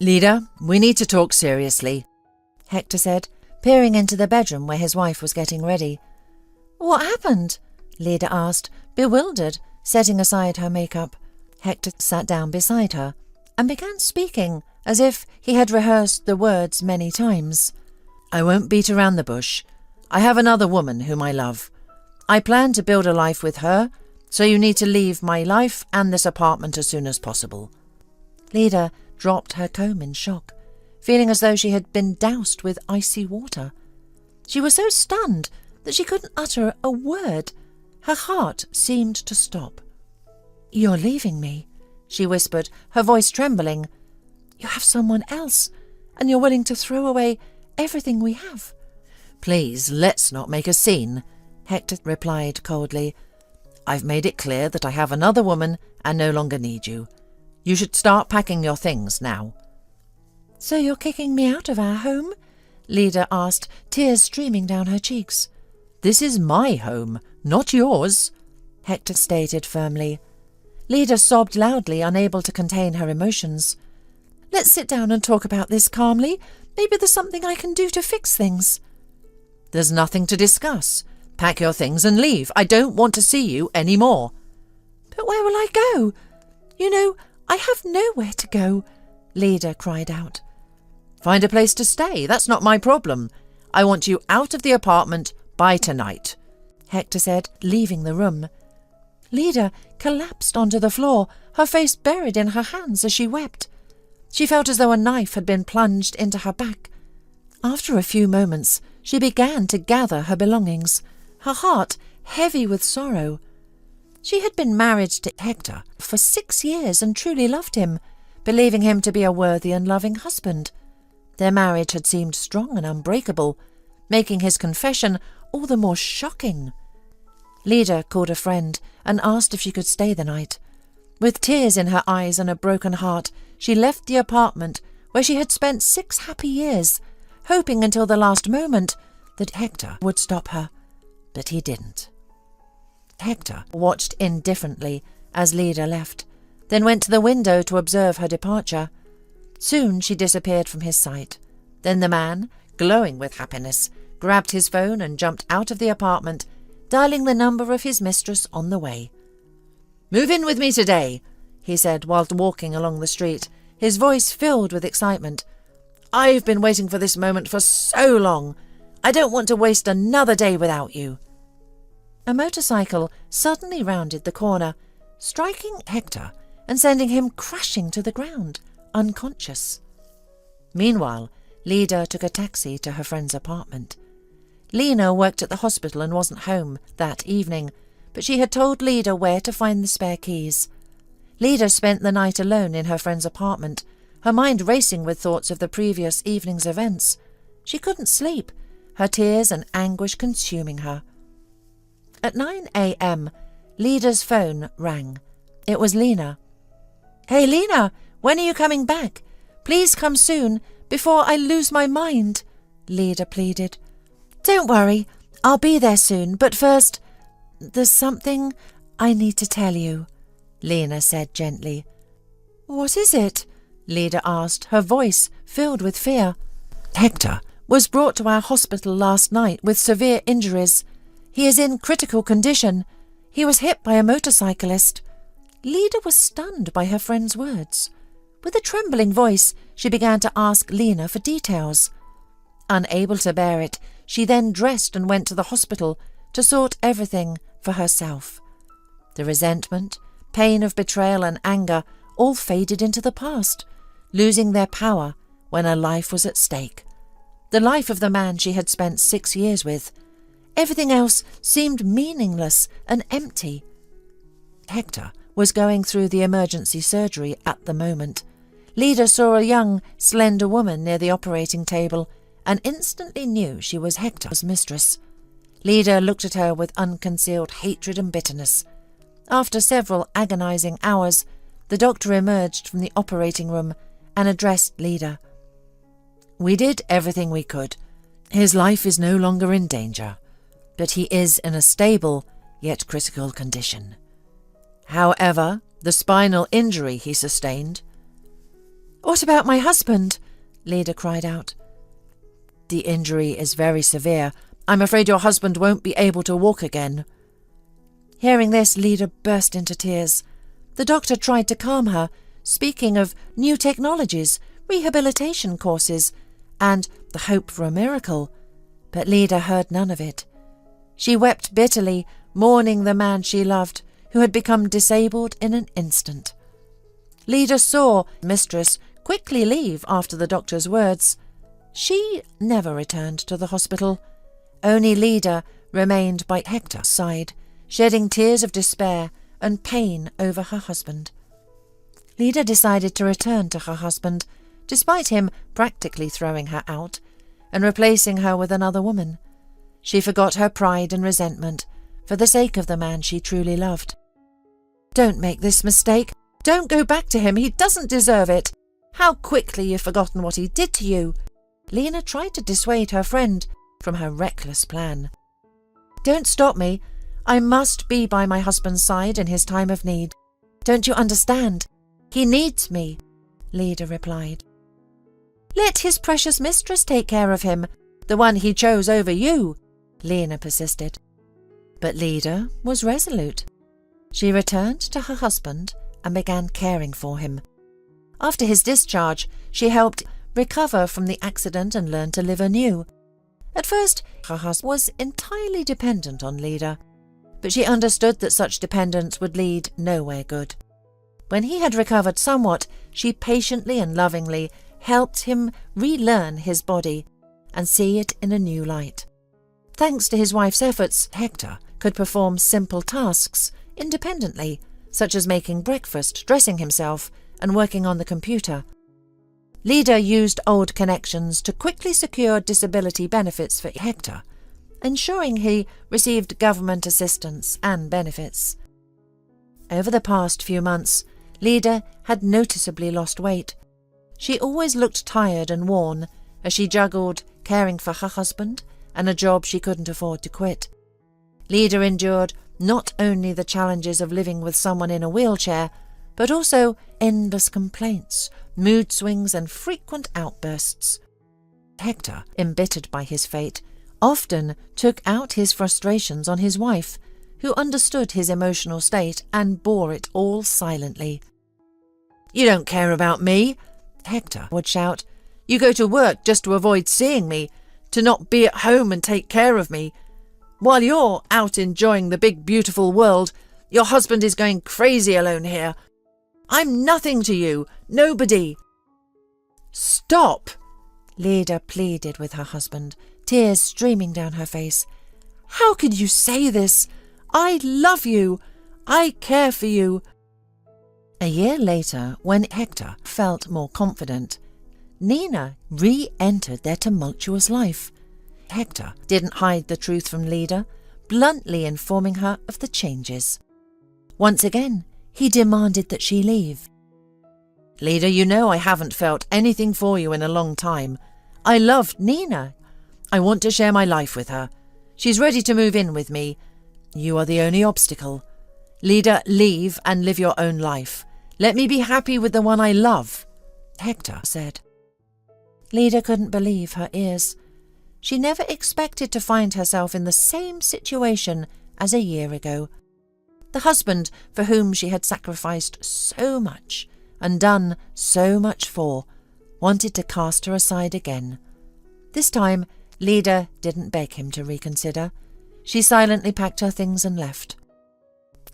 Lida, we need to talk seriously, Hector said, peering into the bedroom where his wife was getting ready. What happened? Lida asked, bewildered, setting aside her makeup. Hector sat down beside her and began speaking as if he had rehearsed the words many times. I won't beat around the bush. I have another woman whom I love. I plan to build a life with her, so you need to leave my life and this apartment as soon as possible. Lida dropped her comb in shock, feeling as though she had been doused with icy water. She was so stunned that she couldn't utter a word. Her heart seemed to stop. You're leaving me, she whispered, her voice trembling. You have someone else, and you're willing to throw away everything we have. Please, let's not make a scene, Hector replied coldly. I've made it clear that I have another woman and no longer need you. You should start packing your things now. So you're kicking me out of our home? Lida asked, tears streaming down her cheeks. This is my home, not yours, Hector stated firmly. Lida sobbed loudly, unable to contain her emotions. Let's sit down and talk about this calmly. Maybe there's something I can do to fix things. There's nothing to discuss. Pack your things and leave. I don't want to see you any more. But where will I go? You know, I have nowhere to go, Lida cried out. Find a place to stay. That's not my problem. I want you out of the apartment by tonight, Hector said, leaving the room. Lida collapsed onto the floor, her face buried in her hands as she wept. She felt as though a knife had been plunged into her back. After a few moments, she began to gather her belongings, her heart heavy with sorrow. She had been married to Hector for 6 years and truly loved him, believing him to be a worthy and loving husband. Their marriage had seemed strong and unbreakable, making his confession all the more shocking. Lida called a friend and asked if she could stay the night. With tears in her eyes and a broken heart, she left the apartment where she had spent 6 happy years, hoping until the last moment that Hector would stop her. But he didn't. Hector watched indifferently as Lida left, then went to the window to observe her departure. Soon she disappeared from his sight. Then the man, glowing with happiness, grabbed his phone and jumped out of the apartment, dialing the number of his mistress on the way. "Move in with me today," he said whilst walking along the street, his voice filled with excitement. "I've been waiting for this moment for so long. I don't want to waste another day without you." A motorcycle suddenly rounded the corner, striking Hector and sending him crashing to the ground, unconscious. Meanwhile, Lida took a taxi to her friend's apartment. Lena worked at the hospital and wasn't home that evening, but she had told Lida where to find the spare keys. Lida spent the night alone in her friend's apartment, her mind racing with thoughts of the previous evening's events. She couldn't sleep, her tears and anguish consuming her. At 9 a.m, Lida's phone rang. It was Lena. "Hey, Lena, when are you coming back? Please come soon, before I lose my mind," Lida pleaded. "Don't worry, I'll be there soon, but first, there's something I need to tell you," Lena said gently. "What is it?" Lida asked, her voice filled with fear. "Hector was brought to our hospital last night with severe injuries. He is in critical condition. He was hit by a motorcyclist." Lida was stunned by her friend's words. With a trembling voice, she began to ask Lena for details. Unable to bear it, she then dressed and went to the hospital to sort everything for herself. The resentment, pain of betrayal and anger all faded into the past, losing their power when her life was at stake. The life of the man she had spent 6 years with. Everything else seemed meaningless and empty. Hector was going through the emergency surgery at the moment. Lida saw a young, slender woman near the operating table and instantly knew she was Hector's mistress. Lida looked at her with unconcealed hatred and bitterness. After several agonizing hours, the doctor emerged from the operating room and addressed Lida. "We did everything we could. His life is no longer in danger, but he is in a stable yet critical condition. However, the spinal injury he sustained..." "What about my husband?" Leda cried out. "The injury is very severe. I'm afraid your husband won't be able to walk again." Hearing this, Leda burst into tears. The doctor tried to calm her, speaking of new technologies, rehabilitation courses, and the hope for a miracle, but Leda heard none of it. She wept bitterly, mourning the man she loved, who had become disabled in an instant. Leda saw mistress quickly leave after the doctor's words. She never returned to the hospital. Only Leda remained by Hector's side, shedding tears of despair and pain over her husband. Leda decided to return to her husband, despite him practically throwing her out and replacing her with another woman. She forgot her pride and resentment for the sake of the man she truly loved. "Don't make this mistake. Don't go back to him. He doesn't deserve it. How quickly you've forgotten what he did to you." Lena tried to dissuade her friend from her reckless plan. "Don't stop me. I must be by my husband's side in his time of need. Don't you understand? He needs me," Leda replied. "Let his precious mistress take care of him, the one he chose over you," Lena persisted. But Leda was resolute. She returned to her husband and began caring for him. After his discharge, she helped recover from the accident and learn to live anew. At first, her husband was entirely dependent on Leda, but she understood that such dependence would lead nowhere good. When he had recovered somewhat, she patiently and lovingly helped him relearn his body and see it in a new light. Thanks to his wife's efforts, Hector could perform simple tasks independently, such as making breakfast, dressing himself, and working on the computer. Leda used old connections to quickly secure disability benefits for Hector, ensuring he received government assistance and benefits. Over the past few months, Leda had noticeably lost weight. She always looked tired and worn as she juggled caring for her husband and a job she couldn't afford to quit. Leda endured not only the challenges of living with someone in a wheelchair, but also endless complaints, mood swings, and frequent outbursts. Hector, embittered by his fate, often took out his frustrations on his wife, who understood his emotional state and bore it all silently. "You don't care about me," Hector would shout. "You go to work just to avoid seeing me, to not be at home and take care of me. While you're out enjoying the big beautiful world, your husband is going crazy alone here. I'm nothing to you, nobody." "Stop!" Leda pleaded with her husband, tears streaming down her face. "How could you say this? I love you. I care for you." A year later, when Hector felt more confident, Nina re-entered their tumultuous life. Hector didn't hide the truth from Leda, bluntly informing her of the changes. Once again, he demanded that she leave. "Leda, you know I haven't felt anything for you in a long time. I love Nina. I want to share my life with her. She's ready to move in with me. You are the only obstacle. Leda, leave and live your own life. Let me be happy with the one I love," Hector said. Leda couldn't believe her ears. She never expected to find herself in the same situation as a year ago. The husband for whom she had sacrificed so much and done so much for wanted to cast her aside again. This time, Leda didn't beg him to reconsider. She silently packed her things and left.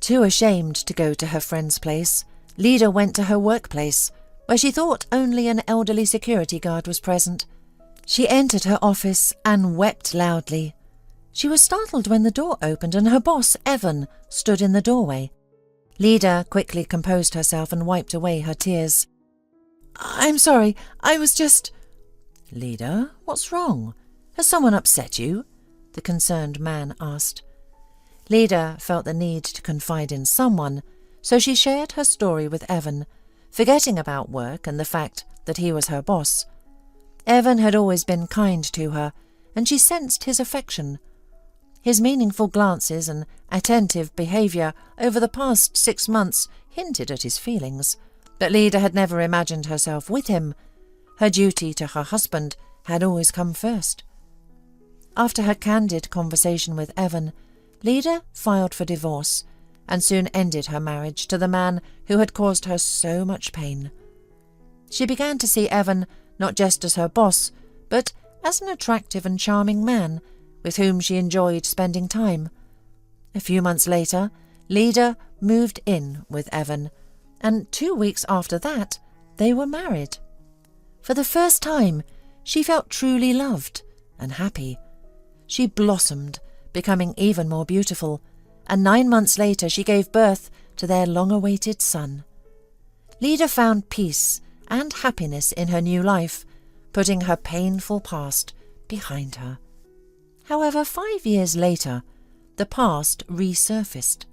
Too ashamed to go to her friend's place, Leda went to her workplace, where she thought only an elderly security guard was present. She entered her office and wept loudly. She was startled when the door opened and her boss, Evan, stood in the doorway. Leda quickly composed herself and wiped away her tears. "I'm sorry, I was just—" "Leda, what's wrong? Has someone upset you?" the concerned man asked. Leda felt the need to confide in someone, so she shared her story with Evan, forgetting about work and the fact that he was her boss. Evan had always been kind to her, and she sensed his affection. His meaningful glances and attentive behaviour over the past 6 months hinted at his feelings, But Leda had never imagined herself with him. Her duty to her husband had always come first. After her candid conversation with Evan, Leda filed for divorce and soon ended her marriage to the man who had caused her so much pain. She began to see Evan not just as her boss, but as an attractive and charming man with whom she enjoyed spending time. A few months later, Leda moved in with Evan, and 2 weeks after that, they were married. For the first time, she felt truly loved and happy. She blossomed, becoming even more beautiful, and 9 months later she gave birth to their long-awaited son. Leda found peace and happiness in her new life, putting her painful past behind her. However, 5 years later, the past resurfaced.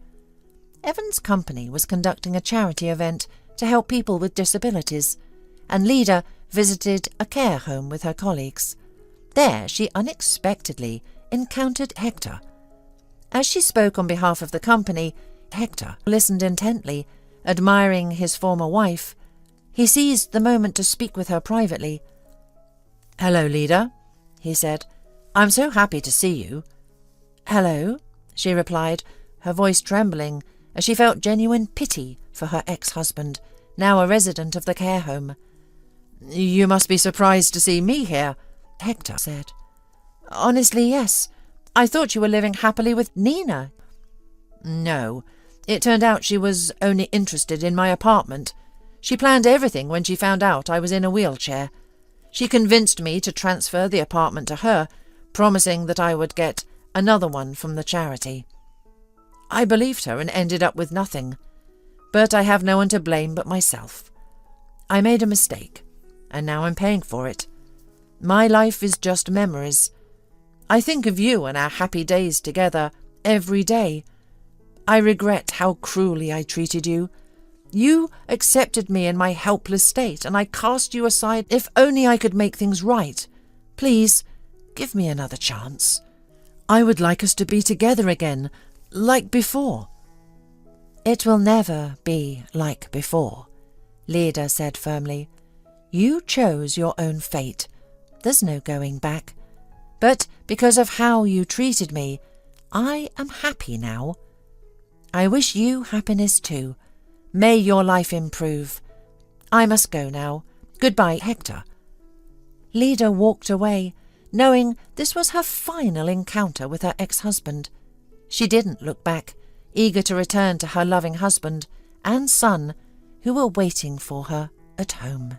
Evan's company was conducting a charity event to help people with disabilities, and Leda visited a care home with her colleagues. There she unexpectedly encountered Hector. As she spoke on behalf of the company, Hector listened intently, admiring his former wife. He seized the moment to speak with her privately. "Hello, Leda," he said. "I'm so happy to see you." "Hello," she replied, her voice trembling as she felt genuine pity for her ex-husband, now a resident of the care home. "You must be surprised to see me here," Hector said. "Honestly, yes. I thought you were living happily with Nina." "No. It turned out she was only interested in my apartment. She planned everything when she found out I was in a wheelchair. She convinced me to transfer the apartment to her, promising that I would get another one from the charity. I believed her and ended up with nothing. But I have no one to blame but myself. I made a mistake, and now I'm paying for it. My life is just memories. I think of you and our happy days together every day. I regret how cruelly I treated you. You accepted me in my helpless state, and I cast you aside if only I could make things right. Please, give me another chance. I would like us to be together again, like before." "It will never be like before," Leda said firmly. "You chose your own fate. There's no going back. But because of how you treated me, I am happy now. I wish you happiness too. May your life improve. I must go now. Goodbye, Hector." Leda walked away, knowing this was her final encounter with her ex-husband. She didn't look back, eager to return to her loving husband and son, who were waiting for her at home.